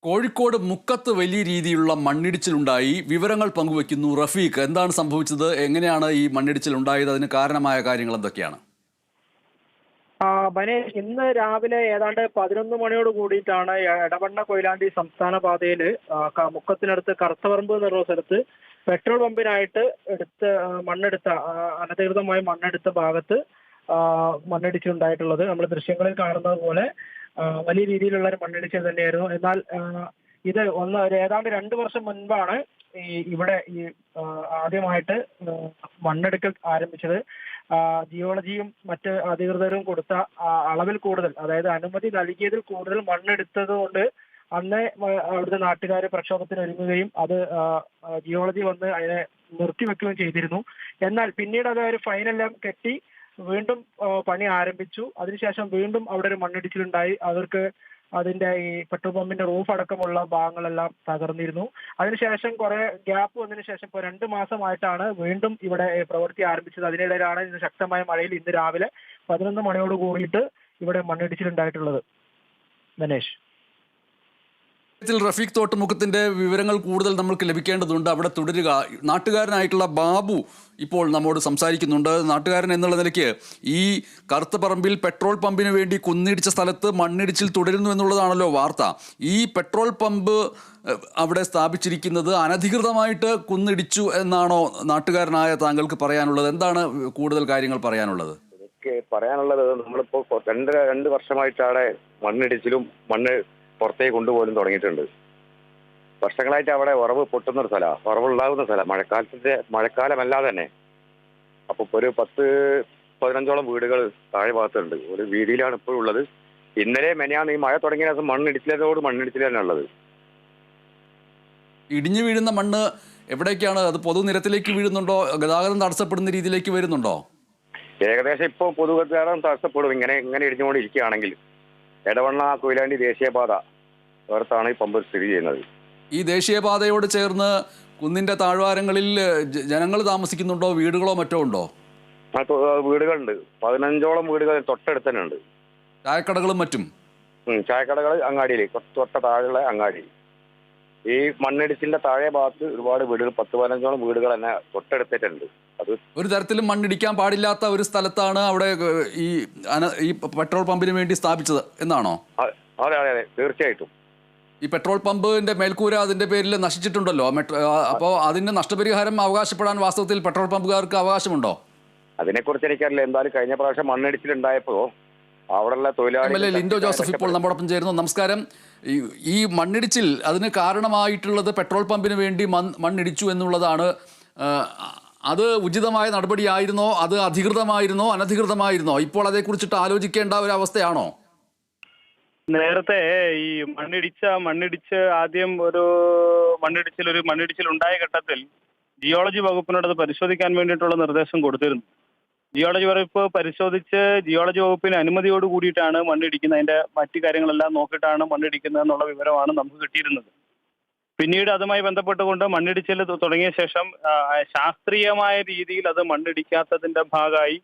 കോഴിക്കോട് മുക്കത്ത് വലിയ രീതിയിലുള്ള മണ്ണിടിച്ചിലുണ്ടായി. വിവരങ്ങൾ പങ്കുവയ്ക്കുന്നു റഫീഖ്. എന്താണ് സംഭവിച്ചത്? എങ്ങനെയാണ് ഈ മണ്ണിടിച്ചിൽ ഉണ്ടായത്? അതിന് കാരണമായ കാര്യങ്ങൾ എന്തൊക്കെയാണ്? ബനേഷ്, ഇന്ന് രാവിലെ ഏതാണ്ട് 11 മണിയോട് കൂടിയിട്ടാണ് എടവണ്ണ കൊയിലാണ്ടി സംസ്ഥാന പാതയിൽ മുക്കത്തിനടുത്ത് കറുത്തപറമ്പ് എന്നുള്ള സ്ഥലത്ത് പെട്രോൾ പമ്പിനായിട്ട് മണ്ണെടുത്ത അനധികൃതമായി മണ്ണെടുത്ത ഭാഗത്ത് മണ്ണിടിച്ചിലുണ്ടായിട്ടുള്ളത്. നമ്മൾ ദൃശ്യങ്ങളിൽ കാണുന്നത് പോലെ വലിയ രീതിയിലുള്ള ഒരു മണ്ണിടിച്ചിൽ തന്നെയായിരുന്നു. എന്നാൽ ഇത് ഏതാണ്ട് 2 വർഷം മുൻപാണ് ഇവിടെ ആദ്യമായിട്ട് മണ്ണെടുക്കൽ ആരംഭിച്ചത്. ജിയോളജിയും മറ്റ് അധികൃതരും കൊടുത്ത അളവിൽ കൂടുതൽ, അതായത് അനുമതി നൽകിയതിൽ കൂടുതൽ മണ്ണെടുത്തത് കൊണ്ട് അന്ന് അവിടുത്തെ നാട്ടുകാർ പ്രക്ഷോഭത്തിന് ഒരുങ്ങുകയും അത് ജിയോളജി വന്ന് അതിനെ നിർത്തിവെക്കുകയും ചെയ്തിരുന്നു. എന്നാൽ പിന്നീട് അത് ഒരു ഫൈനെല്ലാം കെട്ടി വീണ്ടും പണി ആരംഭിച്ചു. അതിനുശേഷം വീണ്ടും അവിടെ ഒരു മണ്ണിടിച്ചിലുണ്ടായി. അതിന്റെ ഈ പെട്രോൾ പമ്പിന്റെ റൂഫ് അടക്കമുള്ള ഭാഗങ്ങളെല്ലാം തകർന്നിരുന്നു. അതിനുശേഷം കുറെ ഗ്യാപ്പ് വന്നതിന് ശേഷം ഇപ്പോൾ 2 മാസമായിട്ടാണ് വീണ്ടും ഇവിടെ പ്രവൃത്തി ആരംഭിച്ചത്. അതിനിടയിലാണ് ഇന്ന് ശക്തമായ മഴയിൽ ഇന്ന് രാവിലെ 11 മണിയോട് കൂടിയിട്ട് ഇവിടെ മണ്ണിടിച്ചിലുണ്ടായിട്ടുള്ളത്. ഗണേഷ്, റഫീഖ് തോട്ടുമുഖത്തിന്റെ വിവരങ്ങൾ കൂടുതൽ നമ്മൾക്ക് ലഭിക്കേണ്ടതുണ്ട്. അവിടെ തുടരുക. നാട്ടുകാരനായിട്ടുള്ള ബാബു ഇപ്പോൾ നമ്മോട് സംസാരിക്കുന്നുണ്ട്. നാട്ടുകാരൻ എന്നുള്ള നിലയ്ക്ക് ഈ കറുത്തപറമ്പിൽ പെട്രോൾ പമ്പിന് വേണ്ടി കുന്നിടിച്ച സ്ഥലത്ത് മണ്ണിടിച്ചിൽ തുടരുന്നു എന്നുള്ളതാണല്ലോ വാർത്ത. ഈ പെട്രോൾ പമ്പ് അവിടെ സ്ഥാപിച്ചിരിക്കുന്നത് അനധികൃതമായിട്ട് കുന്നിടിച്ചു എന്നാണോ നാട്ടുകാരനായ താങ്കൾക്ക് പറയാനുള്ളത്? എന്താണ് കൂടുതൽ കാര്യങ്ങൾ പറയാനുള്ളത്? എനിക്ക് പറയാനുള്ളത്, നമ്മളിപ്പോ രണ്ട് വർഷമായിട്ടാണ് മണ്ണിടിച്ചിലും മണ്ണ് പുറത്തേക്ക് കൊണ്ടുപോലും തുടങ്ങിയിട്ടുണ്ട്. വർഷങ്ങളായിട്ട് അവിടെ ഉറവ് പൊട്ടുന്നൊരു സ്ഥലമാണ്, ഉറവുണ്ടാകുന്ന സ്ഥലം. മഴക്കാലമല്ലാതെ തന്നെ. അപ്പൊ ഒരു 10-15ഓളം വീടുകൾ താഴെ ഭാഗത്തുണ്ട്. ഒരു വീതിയിലാണ് ഇപ്പോഴും ഉള്ളത്. ഇന്നലെ മെനയാന്ന് ഈ മഴ തുടങ്ങിയ ദിവസം മണ്ണിടിച്ചിൽ തന്നെ ഉള്ളത്. ഇടിഞ്ഞു വീഴുന്ന മണ്ണ് എവിടേക്കാണ്? അത് പൊതുനിരത്തിലേക്ക് വീഴുന്നുണ്ടോ? ഗതാഗതം തടസ്സപ്പെടുന്ന രീതിയിലേക്ക് വരുന്നുണ്ടോ? ഏകദേശം ഇപ്പോൾ പൊതുഗതാഗതം തടസ്സപ്പെടും ഇങ്ങനെ ഇടിഞ്ഞുകൊണ്ടിരിക്കുകയാണെങ്കിൽ. എടവണ്ണ കൊയിലാണ്ടി ദേശീയപാത അടുത്താണ് ഈ പമ്പ് സ്ഥിതി ചെയ്യുന്നത്. ഈ ദേശീയപാതയോട് ചേർന്ന് കുന്നിന്റെ താഴ്വാരങ്ങളിൽ ജനങ്ങൾ താമസിക്കുന്നുണ്ടോ? വീടുകളോ മറ്റോ ഉണ്ടോ? വീടുകളുണ്ട്. 15ഓളം വീടുകൾ തൊട്ടടുത്ത് തന്നെ ഉണ്ട്. ചായക്കടകളും മറ്റും. ചായക്കടകൾ അങ്ങാടിയിൽ, തൊട്ട താഴെയുള്ള അങ്ങാടി. ഈ മണ്ണിടിച്ചിലിന്റെ താഴെ ഭാഗത്ത് ഒരുപാട് വീടുകൾ, 10-15ഓളം വീടുകൾ തന്നെ തൊട്ടടുത്തിട്ടുണ്ട്. അത് ഒരു തരത്തിലും മണ്ണിടിക്കാൻ പാടില്ലാത്ത ഒരു സ്ഥലത്താണ് അവിടെ ഈ പെട്രോൾ പമ്പിന് വേണ്ടി സ്ഥാപിച്ചത് എന്നാണോ? അതെ അതെ അതെ, തീർച്ചയായിട്ടും. ഈ പെട്രോൾ പമ്പിന്റെ മേൽക്കൂര അതിന്റെ പേരിൽ നശിച്ചിട്ടുണ്ടല്ലോ. അപ്പോൾ അതിന് നഷ്ടപരിഹാരം അവകാശപ്പെടാൻ വാസ്തവത്തിൽ പെട്രോൾ പമ്പുകാർക്ക് അവകാശമുണ്ടോ? അതിനെക്കുറിച്ച് എനിക്കറിയില്ല. എന്തായാലും കഴിഞ്ഞ പ്രാവശ്യം മണ്ണിടിച്ചിലുണ്ടായപ്പോ അവിടെയുള്ള തൊഴിലാളികൾ. ലിൻഡോ ജോസഫ് ഇപ്പോൾ നമ്മോടൊപ്പം ചേരുന്നു. നമസ്കാരം. ഈ മണ്ണിടിച്ചിൽ അതിന് കാരണമായിട്ടുള്ളത് പെട്രോൾ പമ്പിന് വേണ്ടി മണ്ണിടിച്ചു എന്നുള്ളതാണ്. അത് ഉചിതമായ നടപടിയായിരുന്നോ? അത് അധികൃതമായിരുന്നോ അനധികൃതമായിരുന്നോ? ഇപ്പോൾ അതേക്കുറിച്ചിട്ട് ആലോചിക്കേണ്ട ഒരു അവസ്ഥയാണോ? നേരത്തെ ഈ മണ്ണിടിച്ച് ആദ്യം ഒരു മണ്ണിടിച്ചിൽ ഉണ്ടായ ഘട്ടത്തിൽ ജിയോളജി വകുപ്പിനോട് അത് പരിശോധിക്കാൻ വേണ്ടിയിട്ടുള്ള നിർദ്ദേശം കൊടുത്തിരുന്നു. ജിയോളജി വകുപ്പ് പരിശോധിച്ച് ജിയോളജി വകുപ്പിന് അനുമതിയോട് കൂടിയിട്ടാണ് മണ്ണിടിക്കുന്നത്. അതിന്റെ മറ്റു കാര്യങ്ങളെല്ലാം നോക്കിയിട്ടാണ് മണ്ണിടിക്കുന്നത് എന്നുള്ള വിവരമാണ് നമുക്ക് കിട്ടിയിരുന്നത്. പിന്നീട് അതുമായി ബന്ധപ്പെട്ടുകൊണ്ട് മണ്ണിടിച്ചിൽ തുടങ്ങിയ ശേഷം ശാസ്ത്രീയമായ രീതിയിൽ അത് മണ്ണിടിക്കാത്തതിന്റെ ഭാഗമായി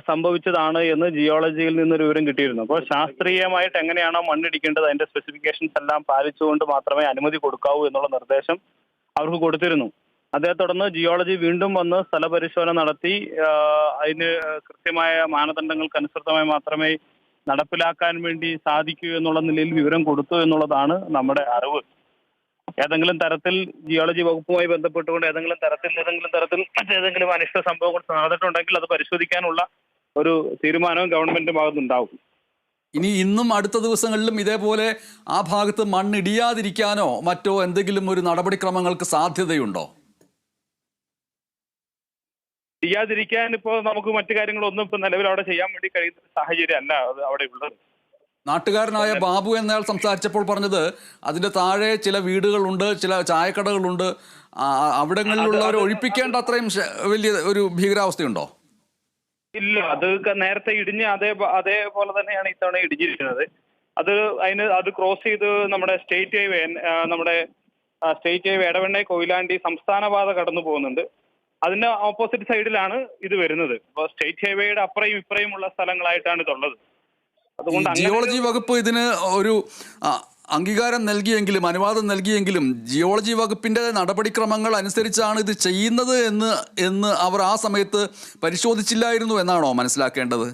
സംഭവിച്ചതാണ് എന്ന് ജിയോളജിയിൽ നിന്നൊരു വിവരം കിട്ടിയിരുന്നു. അപ്പോൾ ശാസ്ത്രീയമായിട്ട് എങ്ങനെയാണോ മണ്ണിടിക്കേണ്ടത് അതിന്റെ സ്പെസിഫിക്കേഷൻസ് എല്ലാം പാലിച്ചുകൊണ്ട് മാത്രമേ അനുമതി കൊടുക്കാവൂ എന്നുള്ള നിർദ്ദേശം അവർക്ക് കൊടുത്തിരുന്നു. അതേ തുടർന്ന് ജിയോളജി വീണ്ടും വന്ന് സ്ഥലപരിശോധന നടത്തി അതിന് കൃത്യമായ മാനദണ്ഡങ്ങൾക്കനുസൃതമായി മാത്രമേ നടപ്പിലാക്കാൻ വേണ്ടി സാധിക്കൂ എന്നുള്ള നിലയിൽ വിവരം കൊടുത്തു എന്നുള്ളതാണ് നമ്മുടെ അറിവ്. ഏതെങ്കിലും തരത്തിൽ ജിയോളജി വകുപ്പുമായി ബന്ധപ്പെട്ടുകൊണ്ട് ഏതെങ്കിലും തരത്തിൽ മറ്റേതെങ്കിലും അനിഷ്ട സംഭവങ്ങൾ നടന്നിട്ടുണ്ടെങ്കിൽ അത് പരിശോധിക്കാനുള്ള ഒരു തീരുമാനവും ഗവൺമെന്റിന്റെ ഭാഗത്തുണ്ടാവും. ഇന്നും അടുത്ത ദിവസങ്ങളിലും ഇതേപോലെ ആ ഭാഗത്ത് മണ്ണിടിയാതിരിക്കാനോ മറ്റോ എന്തെങ്കിലും ഒരു നടപടിക്രമങ്ങൾക്ക് സാധ്യതയുണ്ടോ? ഇടിയാതിരിക്കാൻ ഇപ്പോൾ നമുക്ക് മറ്റു കാര്യങ്ങളൊന്നും ഇപ്പൊ നിലവിൽ അവിടെ ചെയ്യാൻ വേണ്ടി കഴിയുന്ന സാഹചര്യം അല്ല അത് അവിടെ ഉള്ളത്. നാട്ടുകാരനായ ബാബു എന്നയാൾ സംസാരിച്ചപ്പോൾ പറഞ്ഞത് അതിന്റെ താഴെ ചില വീടുകളുണ്ട്, ചില ചായക്കടകളുണ്ട്. അവിടങ്ങളിലുള്ളവരെ ഒഴിപ്പിക്കേണ്ട അത്രയും വലിയ ഒരു ഭീകരാവസ്ഥയുണ്ടോ? ഇല്ല, അത് നേരത്തെ ഇടിഞ്ഞ് അതേപോലെ തന്നെയാണ് ഇത്തവണ ഇടിഞ്ഞിരിക്കുന്നത്. അത് ക്രോസ് ചെയ്ത് നമ്മുടെ സ്റ്റേറ്റ് ഹൈവേ എടവണ്ണ കൊയിലാണ്ടി സംസ്ഥാന പാത കടന്നു പോകുന്നുണ്ട്. അതിന്റെ ഓപ്പോസിറ്റ് സൈഡിലാണ് ഇത് വരുന്നത്. അപ്പോൾ സ്റ്റേറ്റ് ഹൈവേയുടെ അപ്പുറയും ഇപ്പുറയും ഉള്ള സ്ഥലങ്ങളായിട്ടാണ് ഇതുള്ളത്. ജിയോളജി വകുപ്പ് ഇതിന് ഒരു അംഗീകാരം നൽകിയെങ്കിലും അനുവാദം നൽകിയെങ്കിലും ജിയോളജി വകുപ്പിൻ്റെ നടപടിക്രമങ്ങൾ അനുസരിച്ചാണ് ഇത് ചെയ്യുന്നത് എന്ന് അവർ ആ സമയത്ത് പരിശോധിച്ചില്ലായിരുന്നു എന്നാണോ മനസ്സിലാക്കേണ്ടത്?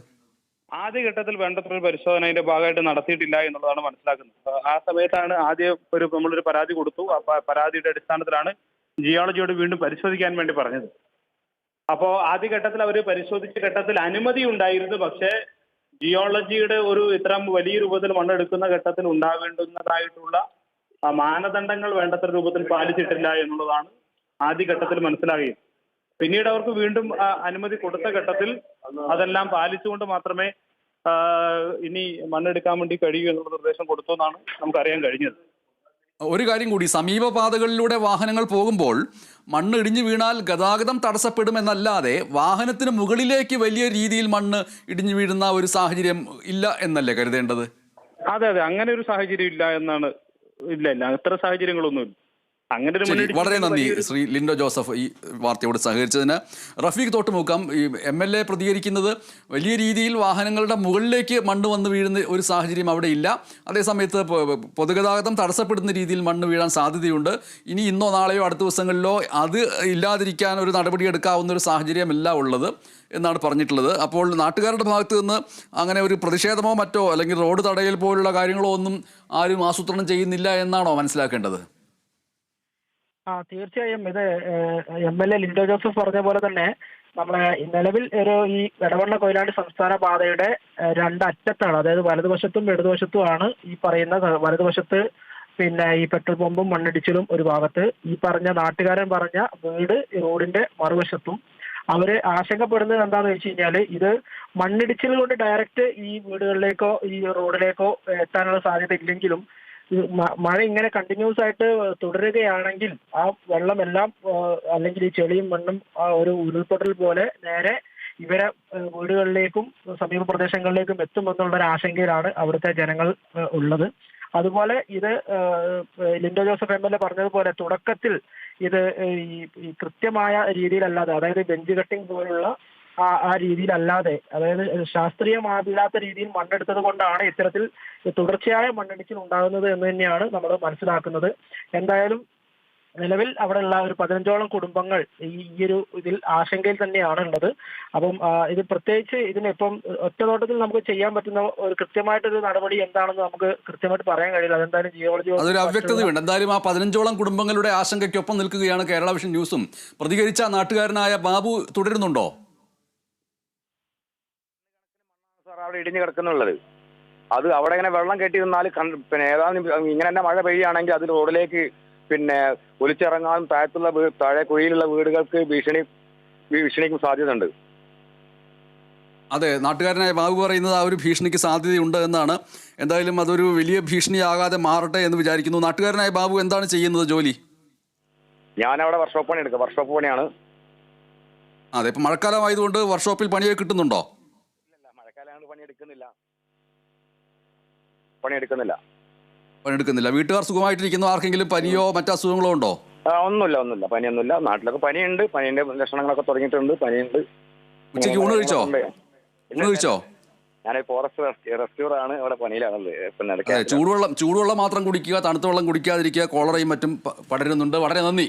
ആദ്യഘട്ടത്തിൽ വേണ്ടത്ര ഒരു പരിശോധന അതിന്റെ ഭാഗമായിട്ട് നടത്തിയിട്ടില്ല എന്നുള്ളതാണ് മനസ്സിലാക്കുന്നത്. ആ സമയത്താണ് ആദ്യം നമ്മളൊരു പരാതി കൊടുത്തു. ആ പരാതിയുടെ അടിസ്ഥാനത്തിലാണ് ജിയോളജിയോട് വീണ്ടും പരിശോധിക്കാൻ വേണ്ടി പറഞ്ഞത്. അപ്പോൾ ആദ്യഘട്ടത്തിൽ അവർ പരിശോധിച്ച ഘട്ടത്തിൽ അനുമതി ഉണ്ടായിരുന്നു. പക്ഷേ ജിയോളജിയുടെ ഒരു ഇത്തരം വലിയ രൂപത്തിൽ മണ്ണെടുക്കുന്ന ഘട്ടത്തിൽ ഉണ്ടാവേണ്ടുന്നതായിട്ടുള്ള മാനദണ്ഡങ്ങൾ വേണ്ടത്ര രൂപത്തിൽ പാലിച്ചിട്ടില്ല എന്നുള്ളതാണ് ആദ്യഘട്ടത്തിൽ മനസ്സിലാകുന്നത്. പിന്നീട് അവർക്ക് വീണ്ടും അനുമതി കൊടുത്ത ഘട്ടത്തിൽ അതെല്ലാം പാലിച്ചുകൊണ്ട് മാത്രമേ ഇനി മണ്ണെടുക്കാൻ വേണ്ടി കഴിയൂ എന്നുള്ള നിർദ്ദേശം കൊടുത്തു എന്നാണ് നമുക്കറിയാൻ കഴിഞ്ഞത്. ഒരു കാര്യം കൂടി, സമീപപാതകളിലൂടെ വാഹനങ്ങൾ പോകുമ്പോൾ മണ്ണ് ഇടിഞ്ഞു വീണാൽ ഗതാഗതം തടസ്സപ്പെടുമെന്നല്ലാതെ വാഹനത്തിന് മുകളിലേക്ക് വലിയ രീതിയിൽ മണ്ണ് ഇടിഞ്ഞു വീഴുന്ന ഒരു സാഹചര്യം ഇല്ല എന്നല്ലേ കരുതേണ്ടത്? അതെ, അങ്ങനെ ഒരു സാഹചര്യം ഇല്ല എന്നാണ്. ഇല്ല, അത്ര സാഹചര്യങ്ങളൊന്നുമില്ല. വളരെ നന്ദി ശ്രീ ലിൻഡോ ജോസഫ് ഈ വാർത്തയോട് സഹകരിച്ചതിന്. റഫീഖ് തോട്ടുമുക്കം, ഈ MLA പ്രതികരിക്കുന്നത് വലിയ രീതിയിൽ വാഹനങ്ങളുടെ മുകളിലേക്ക് മണ്ണ് വന്ന് വീഴുന്ന ഒരു സാഹചര്യം അവിടെ ഇല്ല. അതേസമയത്ത് പൊതുഗതാഗതം തടസ്സപ്പെടുന്ന രീതിയിൽ മണ്ണ് വീഴാൻ സാധ്യതയുണ്ട്. ഇനി ഇന്നോ നാളെയോ അടുത്ത ദിവസങ്ങളിലോ അത് ഇല്ലാതിരിക്കാൻ ഒരു നടപടി എടുക്കാവുന്ന ഒരു സാഹചര്യമല്ല ഉള്ളത് എന്നാണ് പറഞ്ഞിട്ടുള്ളത്. അപ്പോൾ നാട്ടുകാരുടെ ഭാഗത്ത് നിന്ന് അങ്ങനെ ഒരു പ്രതിഷേധമോ മറ്റോ അല്ലെങ്കിൽ റോഡ് തടയൽ പോലുള്ള കാര്യങ്ങളോ ഒന്നും ആരും ആസൂത്രണം ചെയ്യുന്നില്ല എന്നാണോ മനസ്സിലാക്കേണ്ടത്? തീർച്ചയായും ഇത് MLA ലിൻഡോ ജോസഫ് പറഞ്ഞ പോലെ തന്നെ നമ്മളെ നിലവിൽ ഈ എടവണ്ണ കൊയിലാണ്ടി സംസ്ഥാന പാതയുടെ രണ്ടറ്റത്താണ്, അതായത് വലതുവശത്തും ഇടതുവശത്തുമാണ് ഈ പറയുന്ന വലതുവശത്ത് ഈ പെട്രോൾ പമ്പും മണ്ണിടിച്ചിലും ഒരു ഭാഗത്ത്, ഈ പറഞ്ഞ നാട്ടുകാരൻ പറഞ്ഞ വീട് റോഡിന്റെ മറുവശത്തും. അവര് ആശങ്കപ്പെടുന്നത് എന്താണെന്ന് വെച്ച് കഴിഞ്ഞാല് ഇത് മണ്ണിടിച്ചിൽ കൊണ്ട് ഡയറക്റ്റ് ഈ വീടുകളിലേക്കോ ഈ റോഡിലേക്കോ എത്താനുള്ള സാധ്യത ഇല്ലെങ്കിലും മഴ ഇങ്ങനെ കണ്ടിന്യൂസ് ആയിട്ട് തുടരുകയാണെങ്കിൽ ആ വെള്ളമെല്ലാം അല്ലെങ്കിൽ ഈ ചെളിയും മണ്ണും ഒരു ഉരുൾപൊട്ടൽ പോലെ നേരെ ഇവരെ വീടുകളിലേക്കും സമീപ പ്രദേശങ്ങളിലേക്കും എത്തുമെന്നുള്ള ഒരു ആശങ്കയിലാണ് അവിടുത്തെ ജനങ്ങൾ ഉള്ളത്. അതുപോലെ ഇത് ലിൻഡോ ജോസഫ് MLA പറഞ്ഞതുപോലെ തുടക്കത്തിൽ ഇത് ഈ കൃത്യമായ രീതിയിലല്ലാതെ, അതായത് ബെഞ്ച് കട്ടിംഗ് പോലുള്ള ആ രീതിയിലല്ലാതെ, അതായത് ശാസ്ത്രീയമാകില്ലാത്ത രീതിയിൽ മണ്ണെടുത്തത് കൊണ്ടാണ് ഇത്തരത്തിൽ തുടർച്ചയായ മണ്ണിടിച്ചിൽ ഉണ്ടാകുന്നത് എന്ന് തന്നെയാണ് നമ്മൾ മനസ്സിലാക്കുന്നത്. എന്തായാലും നിലവിൽ അവിടെയുള്ള ഒരു 15ഓളം കുടുംബങ്ങൾ ഈ ഒരു ഇതിൽ ആശങ്കയിൽ തന്നെയാണ് ഉള്ളത്. അപ്പം ഇത് പ്രത്യേകിച്ച് ഇതിനിപ്പം ഒറ്റനോട്ടത്തിൽ നമുക്ക് ചെയ്യാൻ പറ്റുന്ന ഒരു കൃത്യമായിട്ടൊരു നടപടി എന്താണെന്ന് നമുക്ക് കൃത്യമായിട്ട് പറയാൻ കഴിയില്ല. അതെന്തായാലും ജിയോളജി അതൊരു അവ്യക്തതയുണ്ട്. എന്തായാലും ആ 15ഓളം കുടുംബങ്ങളുടെ ആശങ്കയ്ക്കൊപ്പം നിൽക്കുകയാണ് കേരള വിഷൻ ന്യൂസും. പ്രതികരിച്ച നാട്ടുകാരനായ ബാബു തുടരുന്നുണ്ടോ? അവിടെ ഇടിഞ്ഞു കിടക്കുന്നുള്ളത് അത് അവിടെ ഇങ്ങനെ വെള്ളം കെട്ടി നിന്നാൽ ഏതാനും ഇങ്ങനെ തന്നെ മഴ പെയ്യുകയാണെങ്കിൽ അത് റോഡിലേക്ക് ഒലിച്ചിറങ്ങാനും താഴെ കുഴിയിലുള്ള വീടുകൾക്ക് ഭീഷണിക്കും സാധ്യതയുണ്ട്. അതെ, നാട്ടുകാരനായ ബാബു പറയുന്നത് ആ ഒരു ഭീഷണിക്ക് സാധ്യതയുണ്ട് എന്നാണ്. എന്തായാലും അതൊരു വലിയ ഭീഷണിയാകാതെ മാറട്ടെ എന്ന് വിചാരിക്കുന്നു. നാട്ടുകാരനായ ബാബു എന്താണ് ചെയ്യുന്നത് ജോലി? ഞാനവിടെ വർക്ക്ഷോപ്പ് പണി എടുക്കുക. വർക്ക്ഷോപ്പ് പണിയാണ്. അതെ, ഇപ്പം മഴക്കാലമായതുകൊണ്ട് വർക്ക്ഷോപ്പിൽ പണിയൊക്കെ കിട്ടുന്നുണ്ടോ? പണിയെടുക്കുന്നില്ല. വീട്ടുകാർ സുഖമായിട്ടിരിക്കുന്നു? ആർക്കെങ്കിലും പനിയോ മറ്റു അസുഖങ്ങളോ ഉണ്ടോ? ഒന്നുമില്ല, പനിയൊന്നുമില്ല. നാട്ടിലൊക്കെ പനിയുണ്ട്, പനീന്റെ ലക്ഷണങ്ങളൊക്കെ തുടങ്ങിയിട്ടുണ്ട്, പനിയുണ്ട്. ഉച്ചയ്ക്ക് ഊണ് കഴിച്ചോ? ഞാൻ ഫോറസ്റ്റ് റെസ്ക്യൂർ ആണ്, അവിടെ പനിയിലാണുള്ളത്. ചൂടുവെള്ളം മാത്രം കുടിക്കുക, തണുത്ത വെള്ളം കുടിക്കാതിരിക്കുക. കോളറയും മറ്റും പടരുന്നുണ്ട്. വളരെ നന്ദി.